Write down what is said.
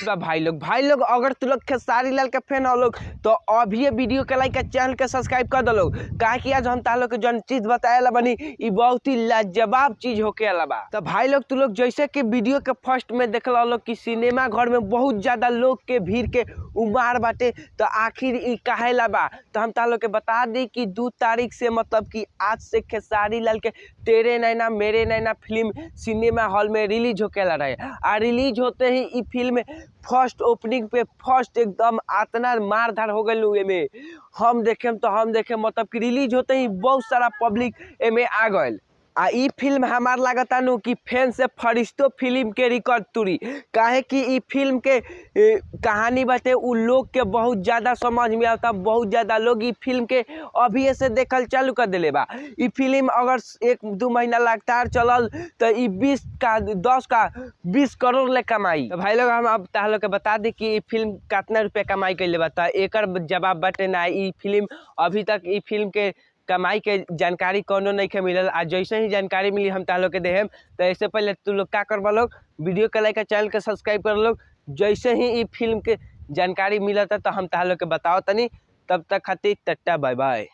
बात बा भाई लोग अगर तू लोग खेसारी लाल के फैन हो लोग तो अभी वीडियो के लाइक चैनल के सब्सक्राइब कर दो लोग। काहे कि आज हम तालो के जन चीज बताए बनी ई बहुत ही लाजवाब चीज होके आला बा। तो भाई लोग तू लोग जैसे कि वीडियो के फर्स्ट में देखला लोग कि सिनेमा घर में बहुत ज्यादा लोग के भीड़ के उमार बाटे। तो आखिर ई काहेला बा तो हम तालो के बता दी कि 2 तारीख से मतलब कि आज से खेसारी लाल के तेरे नैना मेरे नैना फिल्म सिनेमा हॉल में रिलीज होके रहे। आ रिलीज होते ही ई फिल्म फर्स्ट ओपनिंग पे फर्स्ट एकदम आतना मार धार हो गई में हम देखे मतलब कि रिलीज होते ही बहुत सारा पब्लिक एमे आ गए। आ ई फिल्म हमार लागता नु कि फैन से फरिश्तो फिल्म के रिकॉर्ड तुरी। काहे कि ई फिल्म के कहानी बाटे उ लोग के बहुत ज्यादा समझ में आता। बहुत ज्यादा लोग ई फिल्म के अभी से देखल चालू कर दिले बा। ई फिल्म अगर 1-2 महीना लगातार चलल तो ई 10 का 20 करोड़ ले कमाई। तो भाई लोग हम अब तालो के बता दी कि ई फिल्म कितना रुपया कमाई कैले बा। तो एकर जवाब बाटे ना। ई फिल्म अभी तक ई फिल्म के कमाई के जानकारी कोनो नहीं के मिलल। आज जैसे ही जानकारी मिली हम तालो के देहम। तो इससे पहले तू लोग का करबा लोग वीडियो के लाइक चैनल के सब्सक्राइब कर लोग। जैसे ही ई फिल्म के जानकारी मिलता तो हम तालो के बताओ तनी। तब तक खातिर टाटा बाय बाय।